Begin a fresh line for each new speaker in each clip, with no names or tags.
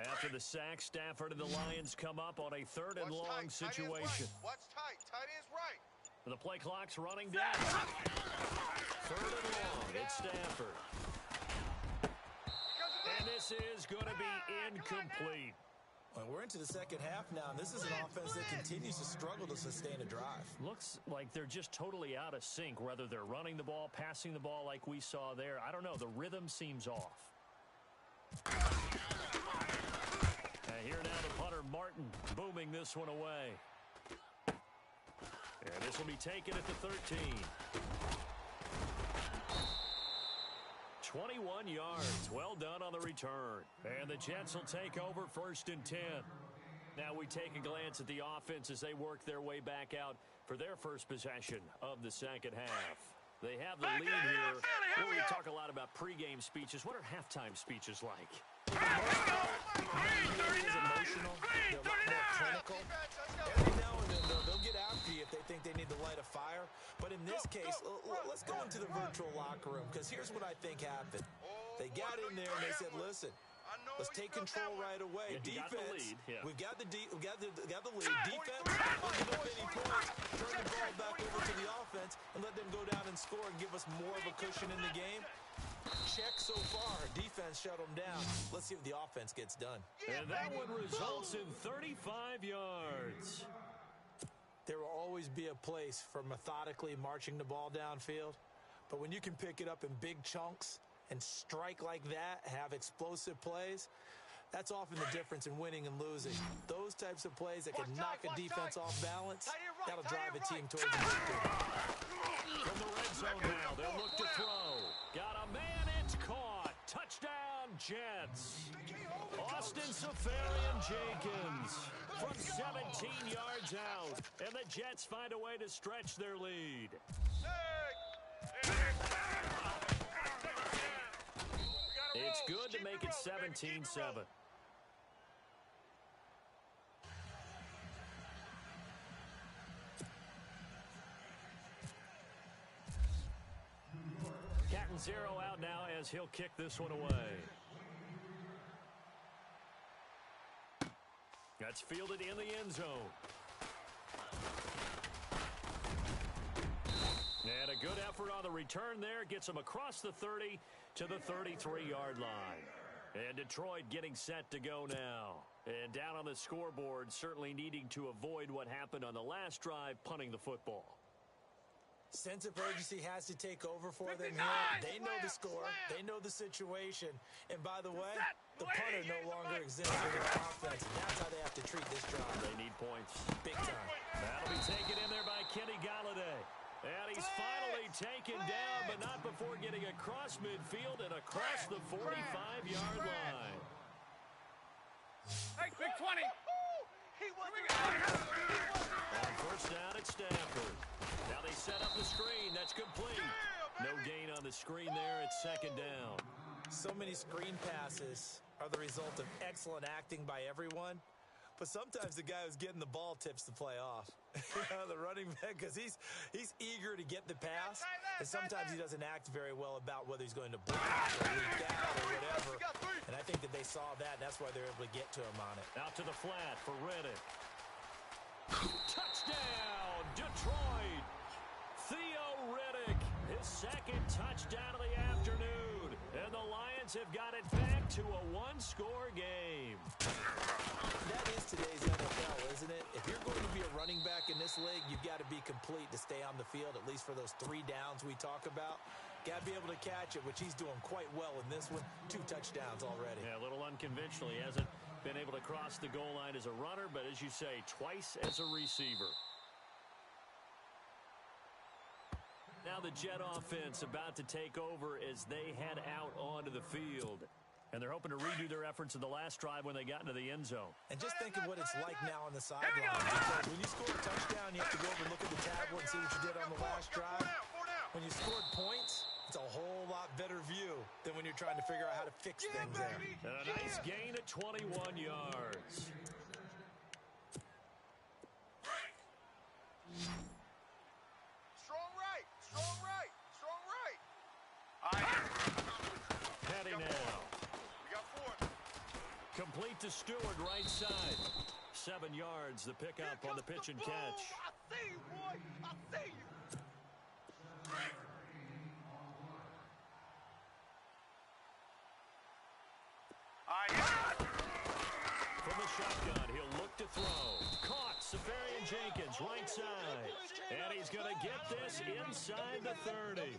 After the sack, Stafford and the Lions come up on a third and long situation.
What's tight? Tight end's right.
The play clock's running down. Third and long. It's Stafford. And this is going to be incomplete.
Well, we're into the second half now, and this is an offense that continues to struggle to sustain a drive.
Looks like they're just totally out of sync, whether they're running the ball, passing the ball like we saw there. I don't know. The rhythm seems off. And here now the punter, Martin, booming this one away. And this will be taken at the 13. 21 yards. Well done on the return. And the Jets will take over 1st and 10. Now we take a glance at the offense as they work their way back out for their first possession of the second half. They have the lead here. We talk a lot about pregame speeches. What are halftime speeches like?
Emotional. They're a lot more clinical. Every now and then, though, they'll get after you if they think they need to light a fire. But in this case, let's go into the virtual locker room, because here's what I think happened. They got in there and they said, listen, let's take control right away. Defense, we've got the lead. Defense, don't give up any points. Turn the ball back over to the offense and let them go down and score and give us more of a cushion in the game. Check so far. Defense shut them down. Let's see what the offense gets done.
And that one results in 35 yards.
There will always be a place for methodically marching the ball downfield. But when you can pick it up in big chunks and strike like that, have explosive plays, that's often the difference in winning and losing. Those types of plays that can knock a defense off balance, that'll drive a team towards a victory.
From the red zone now, they'll look to throw. Got a man, it's caught. Touchdown, Jets. Austin Safarian-Jenkins from 17 yards out. And the Jets find a way to stretch their lead. It's good to make it 17-7. Captain Zero out now as he'll kick this one away. That's fielded in the end zone. And a good effort on the return there. Gets him across the 30 to the 33-yard line. And Detroit getting set to go now. And down on the scoreboard, certainly needing to avoid what happened on the last drive, punting the football.
Sense of urgency has to take over for them here. They know the score. They know the situation. And by the way, the punter no longer exists for their offense. And that's how they have to treat this drive.
They need points.
Big time.
That'll be taken in there by Kenny Galladay. And he's finally taken down, but not before getting across midfield and across the 45-yard line.
Hey, big 20.
On first down at Stafford. Now they set up the screen. That's complete. No gain on the screen there. It's second down.
So many screen passes are the result of excellent acting by everyone. But sometimes the guy who's getting the ball tips the play off. The running back, because he's eager to get the pass, and sometimes he doesn't act very well about whether he's going to block or leak out or whatever. And I think that they saw that, and that's why they're able to get to him on it.
Out to the flat for Riddick. Touchdown, Detroit. Theo Riddick, his second touchdown of the afternoon. And the Lions have got it back to a one-score game.
That is today's NFL, isn't it? If you're going to be a running back in this league, you've got to be complete to stay on the field, at least for those 3 downs we talk about. Got to be able to catch it, which he's doing quite well in this one. 2 touchdowns already.
Yeah, a little unconventional. He hasn't been able to cross the goal line as a runner, but as you say, twice as a receiver. Now the Jet offense about to take over as they head out onto the field. And they're hoping to redo their efforts in the last drive when they got into the end zone.
And just think of what it's like now on the sideline. Because when you score a touchdown, you have to go over and look at the tablet and see what you did on the last drive. When you scored points, it's a whole lot better view than when you're trying to figure out how to fix things there.
And a nice gain of 21 yards.
Strong right, strong right, strong right.
Petty now.
We got 4.
Complete to Stewart, right side. 7 yards, the pickup on the pitch and catch.
I see you, boy. I see you.
From the shotgun, he'll look to throw. Caught, Safarian Jenkins, right side. And he's going to get this inside the 30.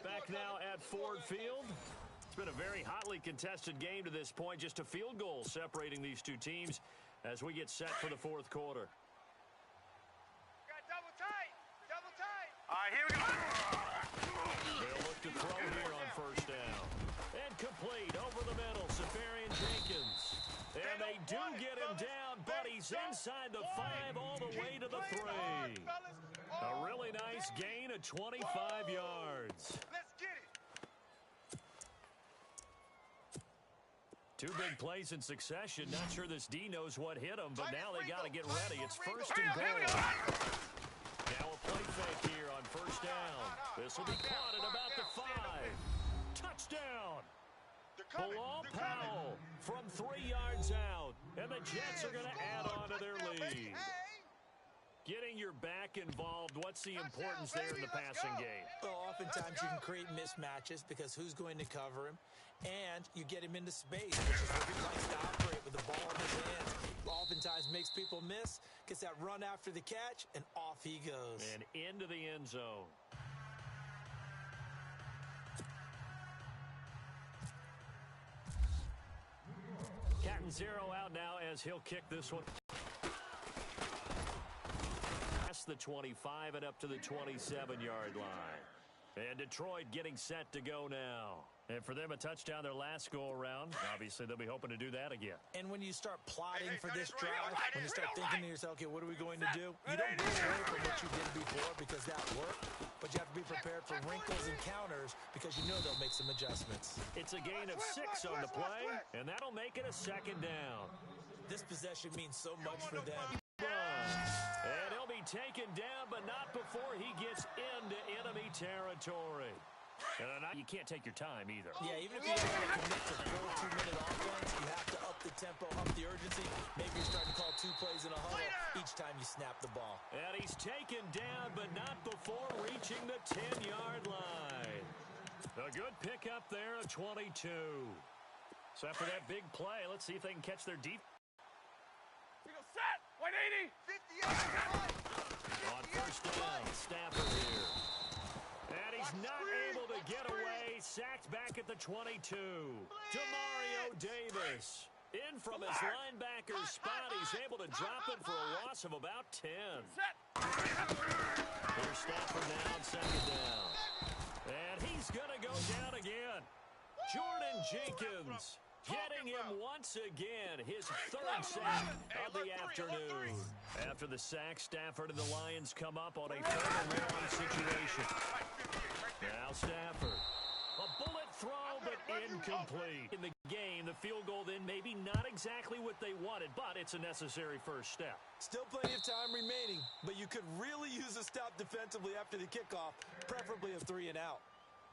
Back now at Ford Field. It's been a very hotly contested game to this point. Just a field goal separating these two teams as we get set for the fourth quarter.
Got double tight. Double tight.
All right, here we go.
They'll look to throw here on first down. And complete over the middle, Safarian Jenkins. And they do get him down, but he's inside the 5 all the way to the 3. A really nice gain of 25 yards.
Let's get it.
Two big plays in succession. Not sure this D knows what hit him, but now they got to get ready. It's first and goal. Now a play fake here on first down. This will be caught at about the 5. Touchdown. Bilal Powell from 3 yards out. And the Jets are going to add on to their lead. Getting your back involved, what's the importance there in the passing game?
Well, oftentimes you can create mismatches because who's going to cover him? And you get him into space, which is what he likes to operate with the ball in his hands. Oftentimes makes people miss, gets that run after the catch, and off he goes.
And into the end zone. Cat and zero out now as he'll kick this one. Past the 25 and up to the 27-yard line. And Detroit getting set to go now. And for them, a touchdown their last go-around. Obviously, they'll be hoping to do that again.
And when you start plotting for this drive, when you start thinking to yourself, okay, what are we going to do? You don't go away from what you did before because that worked, but you have to be prepared for wrinkles and counters because you know they'll make some adjustments.
It's a gain of 6 on the play, and that'll make it a second down.
This possession means so much for them.
And he'll be taken down, but not before he gets into enemy territory. And you can't take your time either.
Yeah, even if you don't want to commit to full 2-minute offense, you have to up the tempo, up the urgency. Maybe you're starting to call 2 plays in a huddle each time you snap the ball.
And he's taken down, but not before reaching the 10-yard line. A good pickup there of 22. So after that big play, let's see if they can catch their deep.
We go set. 180.
On first down, Stafford here. And he's not able to get away. Sacked back at the 22. Demario Davis. In from his linebacker spot. He's able to drop it for a loss of about 10. Here's Stafford now on second down. And he's going to go down again. Jordan Jenkins getting him once again. His 3rd sack of the afternoon. After the sack, Stafford and the Lions come up on a 3rd-and-1 situation. Now Stafford. A bullet throw, but incomplete. In the game, the field goal then maybe not exactly what they wanted, but it's a necessary first step.
Still plenty of time remaining, but you could really use a stop defensively after the kickoff, preferably a 3 and out.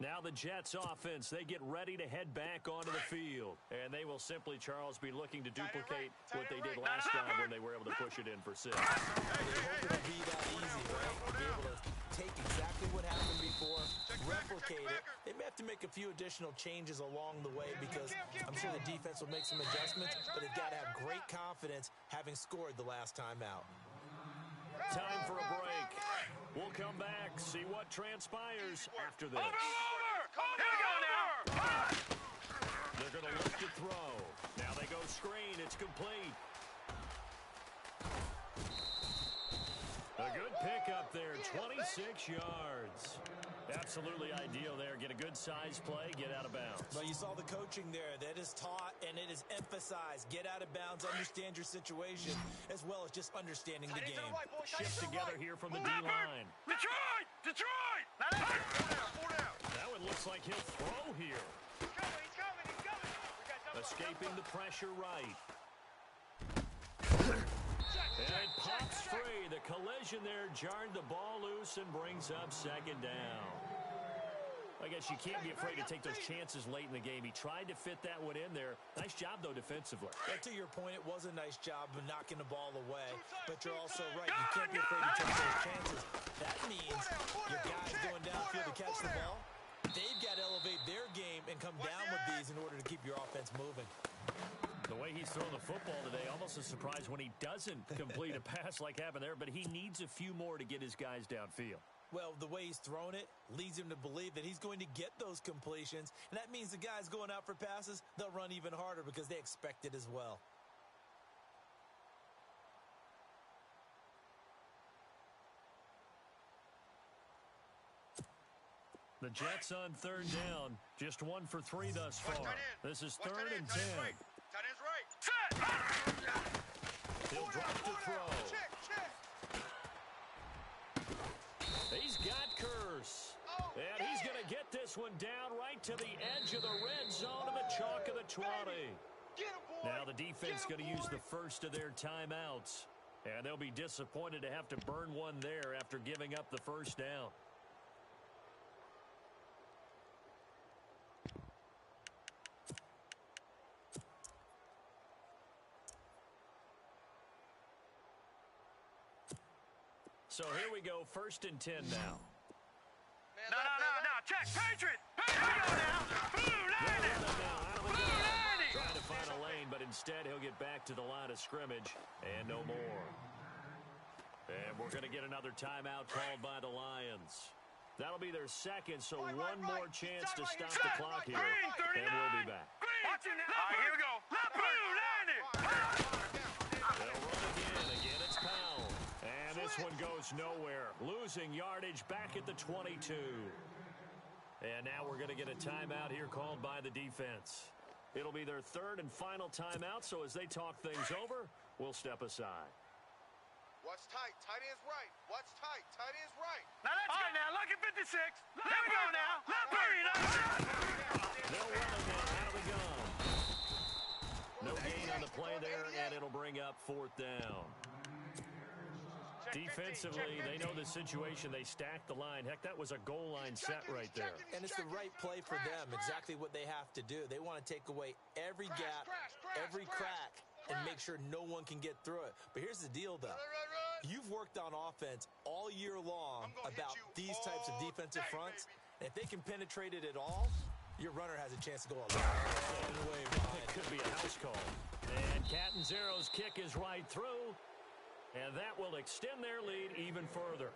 Now the Jets offense, they get ready to head back onto the field. And they will simply, Charles, be looking to duplicate what they did last time when they were able to push it in for 6.
They hope it'll be that easy, right? To be able to take exactly what happened before, replicate it. They may have to make a few additional changes along the way because I'm sure the defense will make some adjustments, but they've got to have great confidence having scored the last time out.
Time for a break. We'll come back, see what transpires after this.
Over! Here we go now!
They're going to look to throw. Now they go screen. It's complete. A good pickup there, 26 yards. Absolutely ideal there. Get a good size play, get out of bounds.
Well, you saw the coaching there. That is taught and it is emphasized. Get out of bounds, understand your situation, as well as just understanding the game.
Shift together here from the D-line.
Detroit! Detroit!
That one looks like he'll throw here.
He's coming.
Escaping the pressure right. And it pops free. The collision there jarred the ball loose and brings up second down. I guess you can't be afraid to take those chances late in the game. He tried to fit that one in there. Nice job, though, defensively.
Yeah, to your point, it was a nice job of knocking the ball away. But you're also right. You can't be afraid to take those chances. That means your guys going downfield to catch the ball, they've got to elevate their game and come down with these in order to keep your offense moving.
The way he's throwing the football today, almost a surprise when he doesn't complete a pass like happened there, but he needs a few more to get his guys downfield.
Well, the way he's thrown it leads him to believe that he's going to get those completions, and that means the guys going out for passes, they'll run even harder because they expect it as well.
The Jets on third down, just 1 for 3 thus far. This is 3rd and 10.
Tight end's right.
Set!
He'll drop to throw.
Check.
He's got Curse. And he's going to get this one down right to the edge of the red zone of the chalk of the 20. Now the defense going to use the first of their timeouts. And they'll be disappointed to have to burn one there after giving up the first down. So here we go, 1st and 10 now.
No. Check. Patriot. Here we go now. Blue landing.
Trying to find a lane, but instead he'll get back to the line of scrimmage and no more. And we're going to get another timeout called by the Lions. That'll be their second, so one more chance to stop the clock here, and we'll be back.
Watch it now. All right, here we go. Blue landing.
They'll run again it's Powell. And this one goes nowhere. Losing yardage back at the 22. And now we're going to get a timeout here called by the defense. It'll be their 3rd and final timeout, so as they talk things over, we'll step aside.
Watch tight. Tight end's right. Watch tight. Tight end's right.
Now let's go now. Lucky 56. Here we go now.
They'll run it now out of the gun. No gain on the play there, and it'll bring up 4th down. Defensively, they know the situation. They stack the line. Heck, that was a goal line set right there.
And it's the right play for them, exactly what they have to do. They want to take away every gap, every crack, and make sure no one can get through it. But here's the deal, though. You've worked on offense all year long about these types of defensive fronts. And if they can penetrate it at all, your runner has a chance to go a long way behind.
It could be a house call. And Catanzaro's kick is right through. And that will extend their lead even further.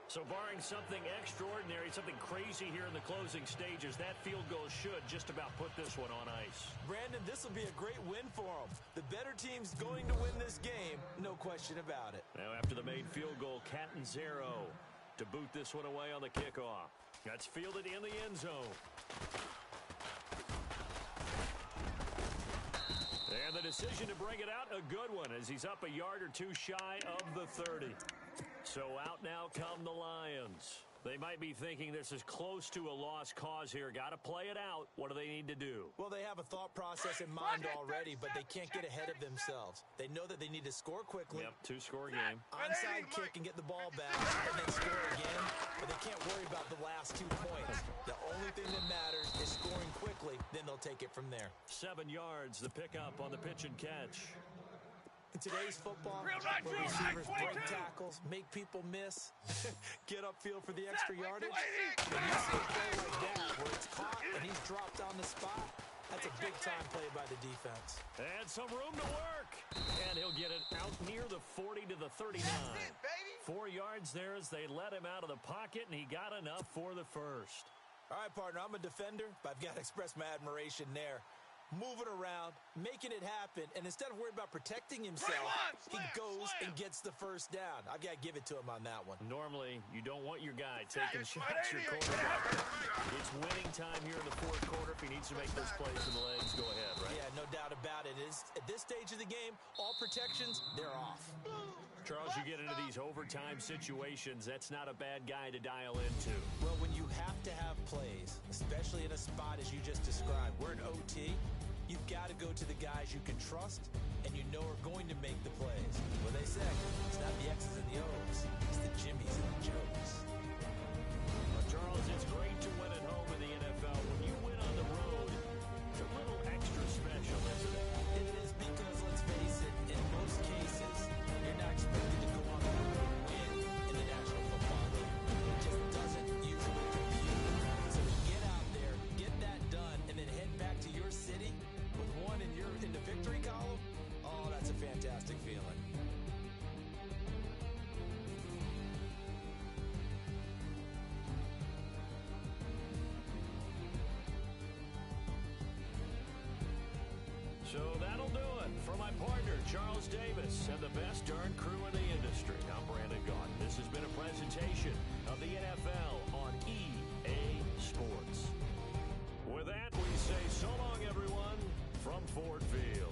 So barring something extraordinary, something crazy here in the closing stages, that field goal should just about put this one on ice.
Brandon, this will be a great win for them. The better team's going to win this game, no question about it.
Now after the made field goal, Catanzaro to boot this one away on the kickoff. That's fielded in the end zone. And the decision to bring it out, a good one, as he's up a yard or two shy of the 30. So out now come the Lions. They might be thinking this is close to a lost cause here. Got to play it out. What do they need to do?
Well, they have a thought process in mind already, but they can't get ahead of themselves. They know that they need to score quickly.
Yep, 2-score game.
Onside kick and get the ball back, and then score again. But they can't worry about the last 2 points. The only thing that matters is scoring quickly. Then they'll take it from there.
7 yards, the pickup on the pitch and catch.
In today's football, where receivers break tackles, make people miss, get upfield for the extra yardage, when you see a play like that where it's caught and he's dropped on the spot, that's a big-time play by the defense.
And some room to work. And he'll get it out near the 40 to the 39. 4 yards there as they let him out of the pocket, and he got enough for the first.
All right, partner, I'm a defender, but I've got to express my admiration there. Moving around, making it happen, and instead of worrying about protecting himself, he goes and gets the first down. I've got to give it to him on that one.
Normally, you don't want your guy taking shots your quarterback. It's winning time here in the 4th quarter. If he needs to make those plays in the legs, go ahead, right?
Yeah, no doubt about it. At this stage of the game, all protections, they're off.
Charles, you get into these overtime situations, that's not a bad guy to dial into.
Well, when you have to have plays, especially in a spot as you just described, we're in OT, you've got to go to the guys you can trust and you know are going to make the plays. What they say, it's not the X's and the O's, it's the Jimmies and the Joes.
Well, Charles, it's great to win at home in the my partner, Charles Davis, and the best darn crew in the industry, I'm Brandon Gaudin. This has been a presentation of the NFL on EA Sports. With that, we say so long, everyone, from Ford Field.